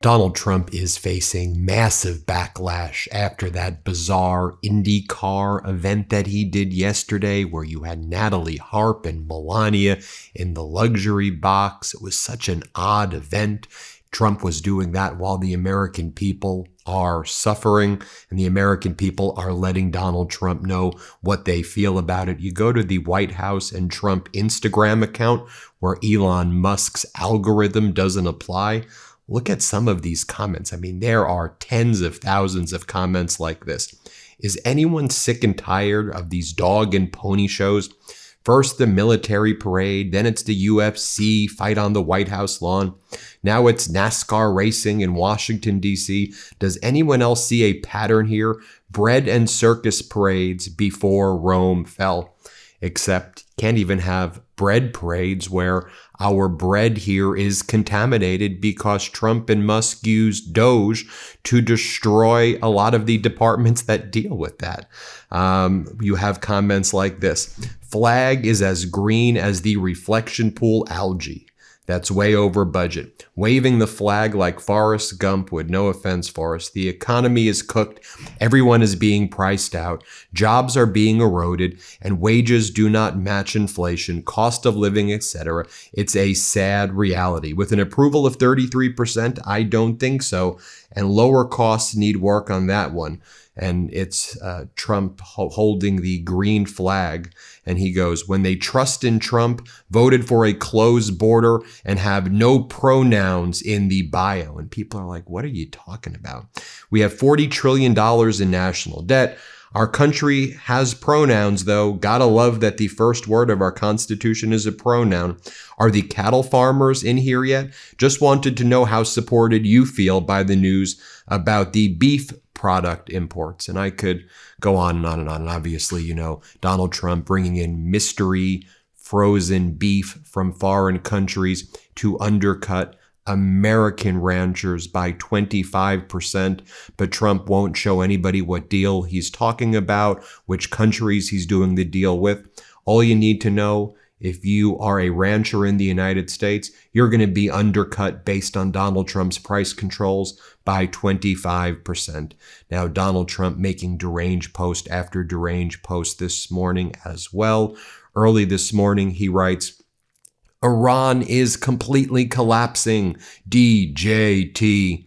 Donald Trump is facing massive backlash after that bizarre IndyCar event that he did yesterday where you had Natalie Harp and Melania in the luxury box. It was such an odd event. Trump was doing that while the American people are suffering, and the American people are letting Donald Trump know what they feel about it. You go to the White House and Trump Instagram account where Elon Musk's algorithm doesn't apply. Look at some of these comments. I mean, there are tens of thousands of comments like this. Is anyone sick and tired of these dog and pony shows? First the military parade, then it's the UFC fight on the White House lawn. Now it's NASCAR racing in Washington, D.C. Does anyone else see a pattern here? Bread and circus parades before Rome fell. Except can't even have bread parades where our bread here is contaminated because Trump and Musk used Doge to destroy a lot of the departments that deal with that. You have comments like this. Flag is as green as the reflection pool algae. That's way over budget. Waving the flag like Forrest Gump would, no offense, Forrest. The economy is cooked. Everyone is being priced out. Jobs are being eroded and wages do not match inflation, cost of living, etc. It's a sad reality. With an approval of 33%, I don't think so. And lower costs need work on that one. And it's Trump holding the green flag. And he goes, when they trust in Trump, voted for a closed border, and have no pronouns in the bio. And people are like, what are you talking about? We have $40 trillion in national debt. Our country has pronouns, though. Gotta love that the first word of our Constitution is a pronoun. Are the cattle farmers in here yet? Just wanted to know how supported you feel by the news about the beef product imports. And I could go on and on and on. And obviously, you know, Donald Trump bringing in mystery frozen beef from foreign countries to undercut American ranchers by 25%, but Trump won't show anybody what deal he's talking about, which countries he's doing the deal with. All you need to know, if you are a rancher in the United States, you're going to be undercut based on Donald Trump's price controls by 25%. Now, Donald Trump making deranged post after deranged post this morning as well. Early this morning, he writes, Iran is completely collapsing. DJT.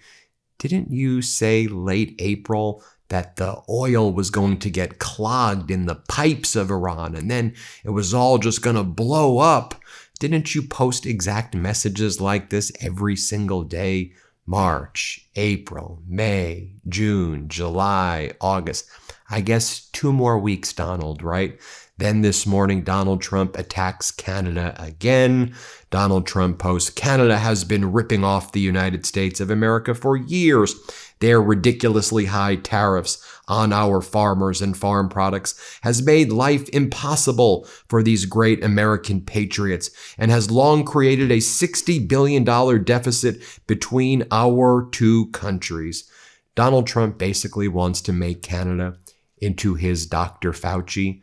Didn't you say late April that the oil was going to get clogged in the pipes of Iran and then it was all just going to blow up? Didn't you post exact messages like this every single day? March, April, May, June, July, August. I guess 2 more weeks, Donald, right? Then this morning, Donald Trump attacks Canada again. Donald Trump posts, Canada has been ripping off the United States of America for years. Their ridiculously high tariffs on our farmers and farm products has made life impossible for these great American patriots and has long created a $60 billion deficit between our two countries. Donald Trump basically wants to make Canada into his Dr. Fauci.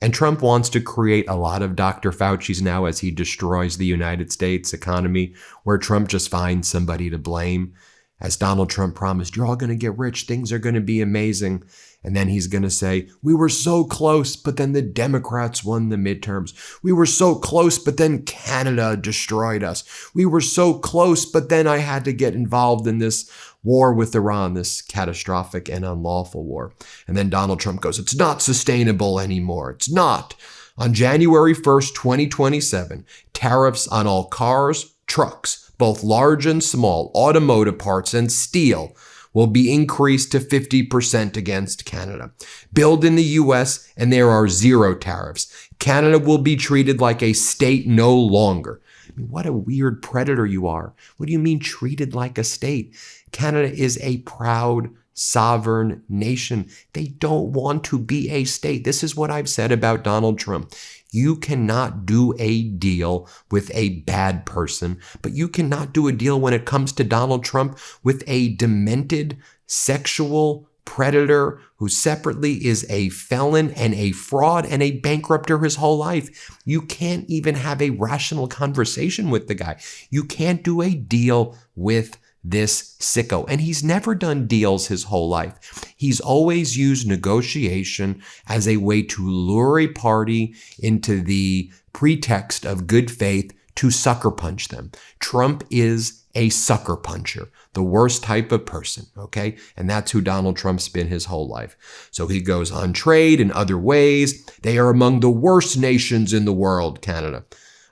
And Trump wants to create a lot of Dr. Fauci's now as he destroys the United States economy, where Trump just finds somebody to blame. As Donald Trump promised, you're all going to get rich, things are going to be amazing. And then he's going to say, we were so close, but then the Democrats won the midterms. We were so close, but then Canada destroyed us. We were so close, but then I had to get involved in this war with Iran, this catastrophic and unlawful war. And then Donald Trump goes, it's not sustainable anymore. It's not. On January 1st, 2027, tariffs on all cars, trucks, both large and small, automotive parts and steel will be increased to 50% against Canada. Build in the U.S. and there are 0 tariffs. Canada will be treated like a state no longer. I mean, what a weird predator you are. What do you mean treated like a state? Canada is a proud, sovereign nation. They don't want to be a state. This is what I've said about Donald Trump. You cannot do a deal with a bad person, but you cannot do a deal when it comes to Donald Trump with a demented sexual predator who separately is a felon and a fraud and a bankrupter his whole life. You can't even have a rational conversation with the guy. You can't do a deal with this sicko. And he's never done deals his whole life. He's always used negotiation as a way to lure a party into the pretext of good faith to sucker punch them. Trump is a sucker puncher, the worst type of person, okay? And that's who Donald Trump's been his whole life. So he goes on trade and other ways. They are among the worst nations in the world, Canada.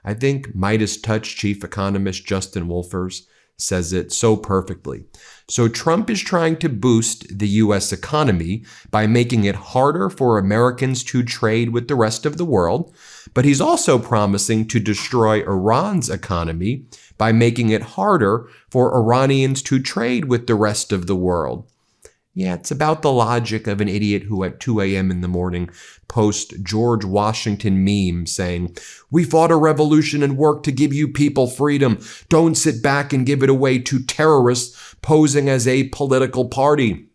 I think MeidasTouch chief economist Justin Wolfers says it so perfectly. So Trump is trying to boost the U.S. economy by making it harder for Americans to trade with the rest of the world, but he's also promising to destroy Iran's economy by making it harder for Iranians to trade with the rest of the world. Yeah, it's about the logic of an idiot who at 2 a.m. in the morning posts George Washington meme saying, "We fought a revolution and worked to give you people freedom. Don't sit back and give it away to terrorists posing as a political party."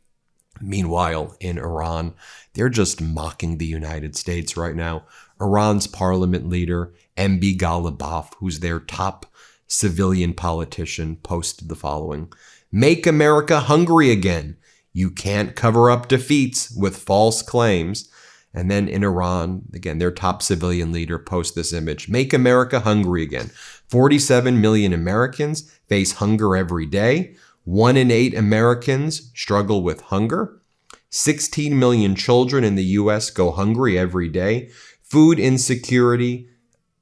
Meanwhile, in Iran, they're just mocking the United States right now. Iran's parliament leader, MB Ghalibaf, who's their top civilian politician, posted the following: "Make America hungry again. You can't cover up defeats with false claims." And then in Iran, again, their top civilian leader posts this image: "Make America hungry again. 47 million Americans face hunger every day. 1 in 8 Americans struggle with hunger. 16 million children in the U.S. go hungry every day. Food insecurity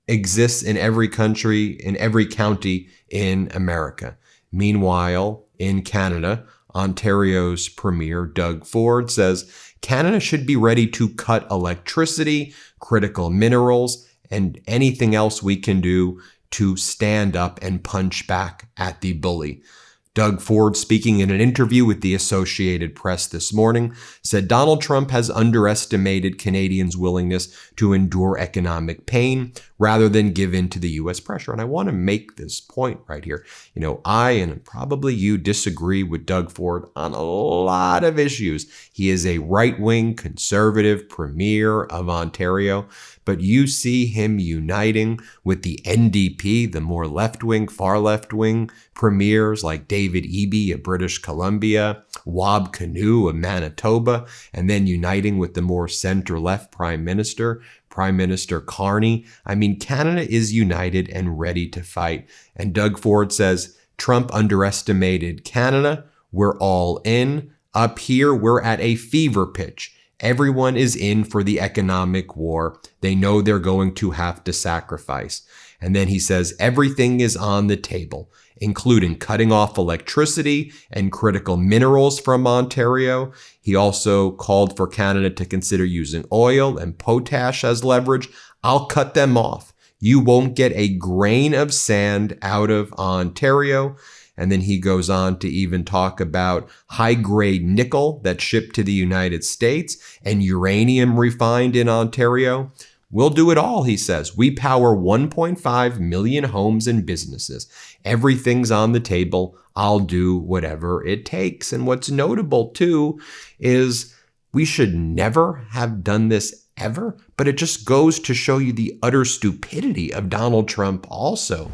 exists in every country, in every county in America." Meanwhile, in Canada, Ontario's Premier Doug Ford says Canada should be ready to cut electricity, critical minerals, and anything else we can do to stand up and punch back at the bully. Doug Ford, speaking in an interview with the Associated Press this morning, said Donald Trump has underestimated Canadians' willingness to endure economic pain rather than give in to the U.S. pressure. And I want to make this point right here. You know, I and probably you disagree with Doug Ford on a lot of issues. He is a right-wing conservative premier of Ontario, but you see him uniting with the NDP, the more left-wing, far left-wing premiers like David Eby of British Columbia, Wab Kinew of Manitoba, and then uniting with the more center-left Prime Minister Carney. I mean, Canada is united and ready to fight. And Doug Ford says, Trump underestimated Canada. We're all in. Up here, we're at a fever pitch. Everyone is in for the economic war. They know they're going to have to sacrifice. And then he says, everything is on the table, including cutting off electricity and critical minerals from Ontario. He also called for Canada to consider using oil and potash as leverage. I'll cut them off. You won't get a grain of sand out of Ontario. And then he goes on to even talk about high-grade nickel that's shipped to the United States and uranium refined in Ontario. We'll do it all, he says. We power 1.5 million homes and businesses. Everything's on the table. I'll do whatever it takes. And what's notable, too, is we should never have done this ever, but it just goes to show you the utter stupidity of Donald Trump also.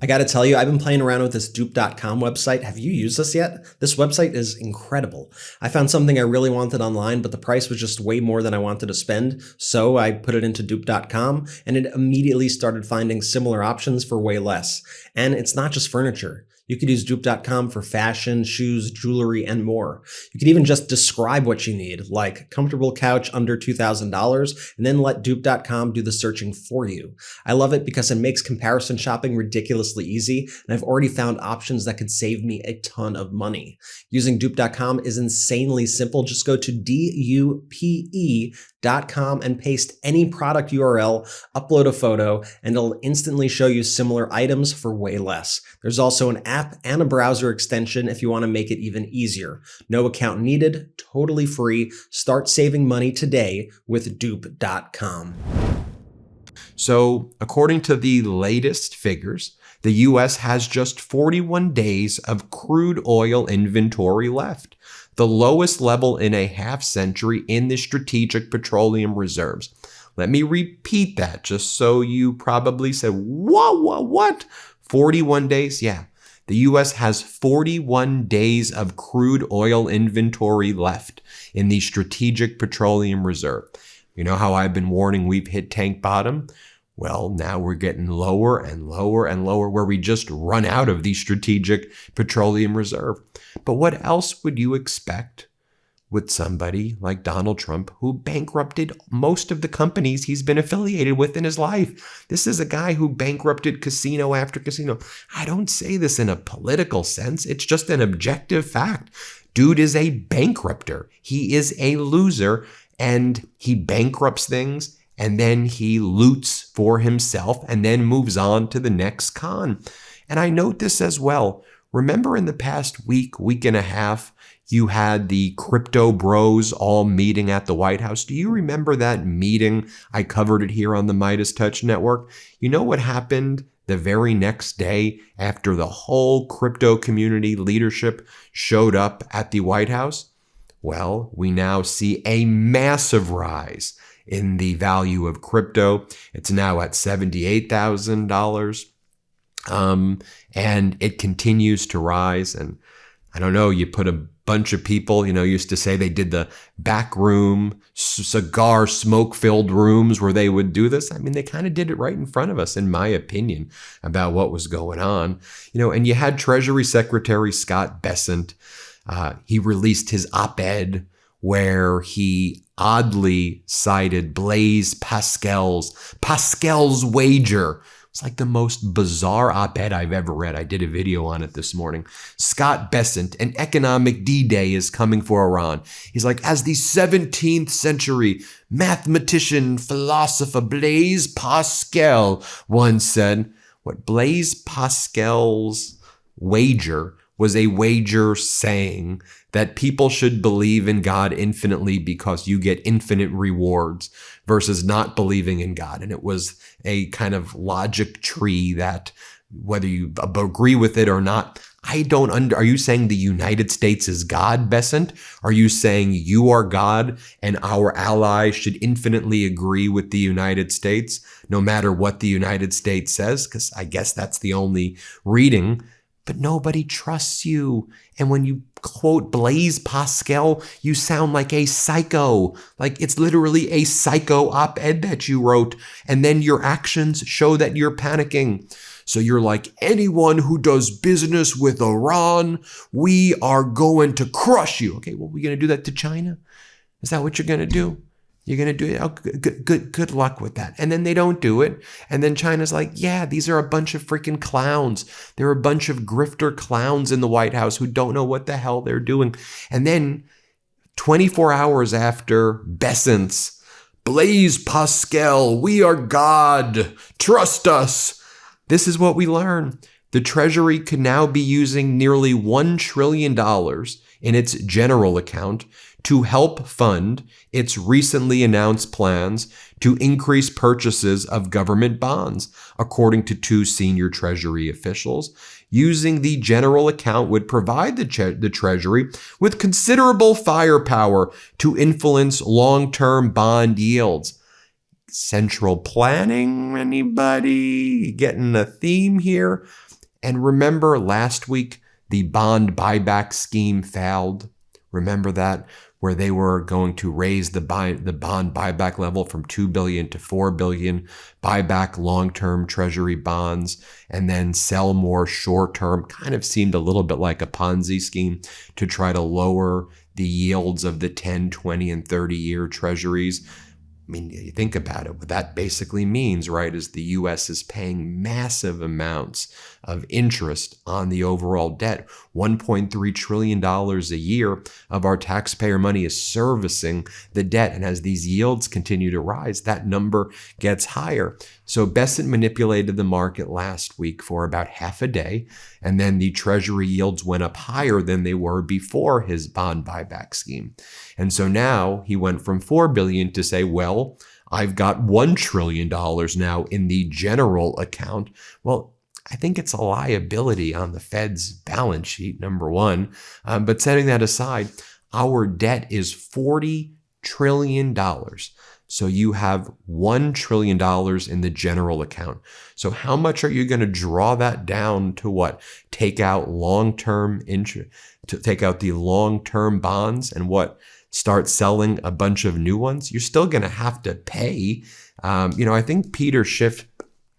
I gotta tell you, I've been playing around with this dupe.com website. Have you used this yet? This website is incredible. I found something I really wanted online, but the price was just way more than I wanted to spend. So I put it into dupe.com and it immediately started finding similar options for way less. And it's not just furniture. You could use dupe.com for fashion, shoes, jewelry, and more. You could even just describe what you need, like comfortable couch under $2,000, and then let dupe.com do the searching for you. I love it because it makes comparison shopping ridiculously easy, and I've already found options that could save me a ton of money. Using dupe.com is insanely simple. Just go to dupe.com and paste any product URL, upload a photo, and it'll instantly show you similar items for way less. There's also an app and a browser extension if you want to make it even easier. No account needed, totally free. Start saving money today with dupe.com. So, according to the latest figures, the U.S. has just 41 days of crude oil inventory left, the lowest level in a half century in the Strategic Petroleum Reserves. Let me repeat that just so you probably said, what? 41 days? Yeah. The U.S. has 41 days of crude oil inventory left in the Strategic Petroleum Reserve. You know how I've been warning we've hit tank bottom? Well, now we're getting lower and lower and lower, where we just run out of the Strategic Petroleum Reserve. But what else would you expect with somebody like Donald Trump, who bankrupted most of the companies he's been affiliated with in his life? This is a guy who bankrupted casino after casino. I don't say this in a political sense. It's just an objective fact. Dude is a bankrupter. He is a loser, and he bankrupts things, and then he loots for himself and then moves on to the next con. And I note this as well. Remember in the past week and a half, you had the crypto bros all meeting at the White House. Do you remember that meeting? I covered it here on the MeidasTouch network. You know what happened the very next day after the whole crypto community leadership showed up at the White House? Well, we now see a massive rise in the value of crypto. It's now at $78,000. And it continues to rise. And I don't know, you put a bunch of people, used to say they did the back room, cigar smoke-filled rooms where they would do this. I mean, they kind of did it right in front of us, in my opinion, about what was going on. And you had Treasury Secretary Scott Bessent. He released his op-ed where he oddly cited Blaise Pascal's wager. It's like the most bizarre op-ed I've ever read. I did a video on it this morning. Scott Bessent, an economic D-Day is coming for Iran. He's like, as the 17th century mathematician, philosopher Blaise Pascal once said, what Blaise Pascal's wager was a wager saying that people should believe in God infinitely because you get infinite rewards versus not believing in God. And it was a kind of logic tree that whether you agree with it or not, are you saying the United States is God, Bessent? Are you saying you are God and our allies should infinitely agree with the United States no matter what the United States says? Because I guess that's the only reading. But nobody trusts you. And when you quote Blaise Pascal, you sound like a psycho. Like it's literally a psycho op-ed that you wrote. And then your actions show that you're panicking. So you're like, anyone who does business with Iran, we are going to crush you. Okay, well, we're going to do that to China? Is that what you're going to do? You're going to do it? Oh, good luck with that. And then they don't do it. And then China's like, yeah, these are a bunch of freaking clowns. There are a bunch of grifter clowns in the White House who don't know what the hell they're doing. And then 24 hours after Bessent's Blaise Pascal, we are God, trust us. This is what we learn. The Treasury could now be using nearly $1 trillion in its general account to help fund its recently announced plans to increase purchases of government bonds, according to two senior Treasury officials. Using the general account would provide the Treasury with considerable firepower to influence long-term bond yields. Central planning, anybody? Getting a theme here? And remember last week, the bond buyback scheme failed. Remember that? Where they were going to raise the bond buyback level from $2 billion to $4 billion, buy back long-term Treasury bonds, and then sell more short-term. Kind of seemed a little bit like a Ponzi scheme to try to lower the yields of the 10, 20, and 30-year Treasuries. I mean, you think about it, what that basically means, right, is the U.S. is paying massive amounts of interest on the overall debt. $1.3 trillion a year of our taxpayer money is servicing the debt. And as these yields continue to rise, that number gets higher. So Bessent manipulated the market last week for about half a day, and then the Treasury yields went up higher than they were before his bond buyback scheme. And so now he went from $4 billion to say, well, I've got $1 trillion now in the general account. Well, I think it's a liability on the Fed's balance sheet, number one. But setting that aside, our debt is $40 trillion. So you have $1 trillion in the general account. So how much are you going to draw that down to what? Take out long-term interest, to take out the long-term bonds and what? Start selling a bunch of new ones? You're still going to have to pay. I think Peter Schiff,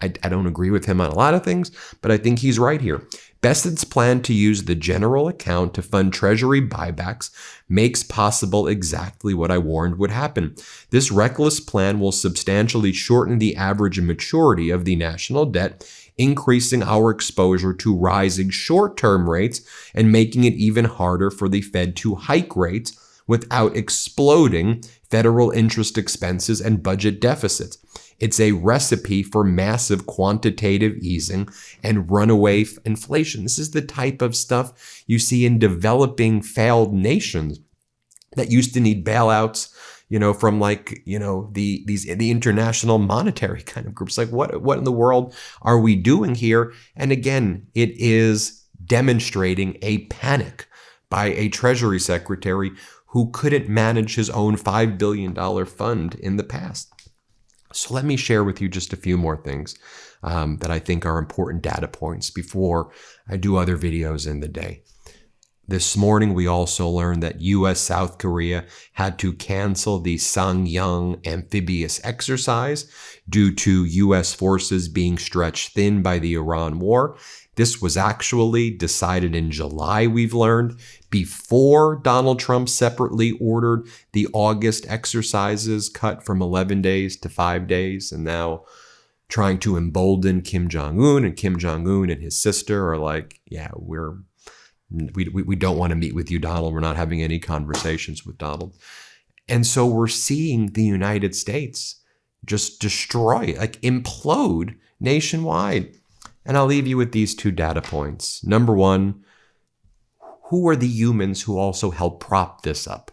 I don't agree with him on a lot of things, but I think he's right here. Bessett's plan to use the general account to fund Treasury buybacks makes possible exactly what I warned would happen. This reckless plan will substantially shorten the average maturity of the national debt, increasing our exposure to rising short-term rates and making it even harder for the Fed to hike rates without exploding federal interest expenses and budget deficits. It's a recipe for massive quantitative easing and runaway inflation. This is the type of stuff you see in developing failed nations that used to need bailouts, from the international monetary kind of groups. Like what in the world are we doing here? And again, it is demonstrating a panic by a Treasury Secretary who couldn't manage his own $5 billion fund in the past. So let me share with you just a few more things that I think are important data points before I do other videos in the day. This morning, we also learned that U.S. South Korea had to cancel the Sangyang amphibious exercise due to U.S. forces being stretched thin by the Iran war. This was actually decided in July, we've learned, before Donald Trump separately ordered the August exercises cut from 11 days to 5 days, and now trying to embolden Kim Jong-un, and Kim Jong-un and his sister are like, yeah, we don't want to meet with you, Donald. We're not having any conversations with Donald. And so we're seeing the United States just destroy, like implode nationwide. And I'll leave you with these two data points. Number one, who are the humans who also help prop this up?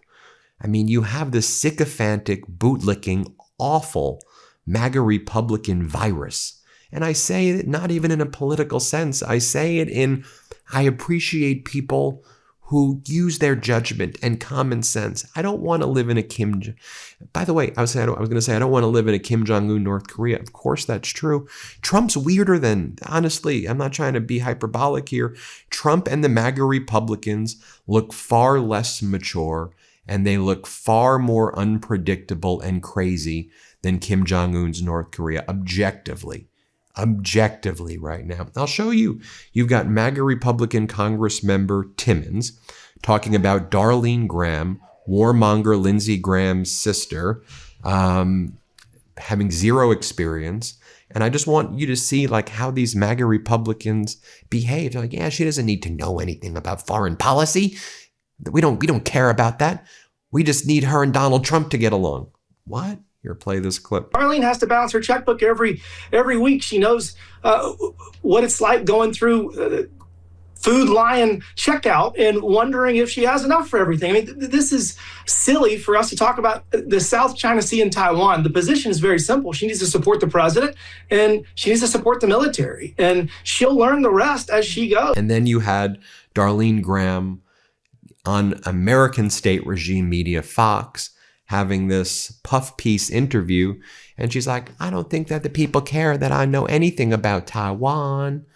I mean, you have this sycophantic, bootlicking, awful MAGA Republican virus. And I say it not even in a political sense. I say it in, I appreciate people who use their judgment and common sense. I don't want to live in a by the way, I was going to say I don't want to live in a Kim Jong-un North Korea. Of course, that's true. Trump's weirder than, honestly, I'm not trying to be hyperbolic here. Trump and the MAGA Republicans look far less mature, and they look far more unpredictable and crazy than Kim Jong-un's North Korea, objectively right now. I'll show you. You've got MAGA Republican Congress member Timmons talking about Darlene Graham, warmonger Lindsey Graham's sister, having zero experience. And I just want you to see like how these MAGA Republicans behave. They're like, yeah, she doesn't need to know anything about foreign policy. We don't care about that. We just need her and Donald Trump to get along. What? Here, play this clip. Darlene has to balance her checkbook every week. She knows what it's like going through Food Lion checkout and wondering if she has enough for everything. I mean, this is silly for us to talk about the South China Sea and Taiwan. The position is very simple. She needs to support the president and she needs to support the military. And she'll learn the rest as she goes. And then you had Darlene Graham on American state regime media Fox having this puff piece interview. And she's like, I don't think that the people care that I know anything about Taiwan.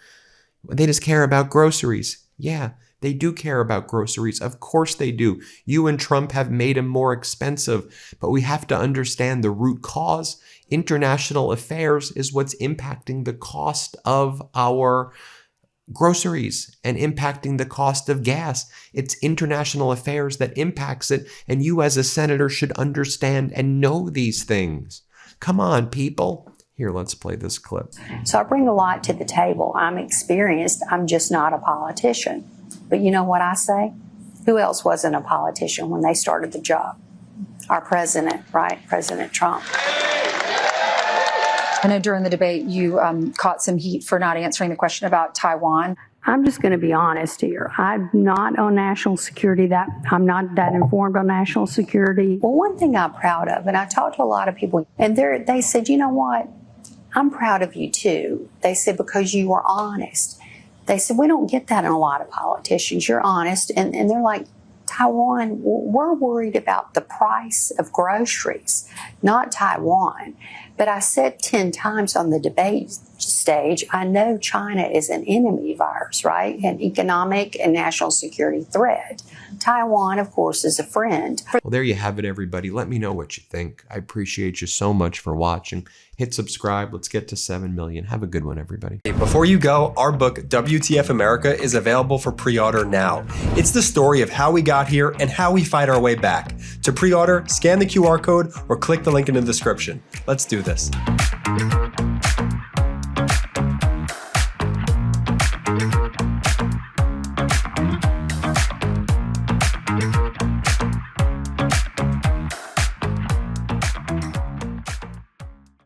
They just care about groceries. Yeah, they do care about groceries. Of course they do. You and Trump have made them more expensive, but we have to understand the root cause. International affairs is what's impacting the cost of our groceries and impacting the cost of gas. It's international affairs that impacts it, and you as a senator should understand and know these things. Come on, people. Here, let's play this clip. So I bring a lot to the table. I'm experienced. I'm just not a politician. But you know what I say? Who else wasn't a politician when they started the job? Our president, right? President Trump. I know during the debate you caught some heat for not answering the question about Taiwan. I'm just going to be honest here. I'm not on national security. I'm not that informed on national security. Well, one thing I'm proud of, and I talked to a lot of people, and they said, you know what? I'm proud of you too. They said, because you were honest. They said, we don't get that in a lot of politicians. You're honest. And they're like, Taiwan, we're worried about the price of groceries, not Taiwan. But I said 10 times on the debate stage, I know China is an enemy of ours, right? An economic and national security threat. Taiwan, of course, is a friend. Well, there you have it, everybody. Let me know what you think. I appreciate you so much for watching. Hit subscribe. Let's get to 7 million. Have a good one, everybody. Before you go, our book, WTF America, is available for pre-order now. It's the story of how we got here and how we fight our way back. To pre-order, scan the QR code or click the link in the description. Let's do this.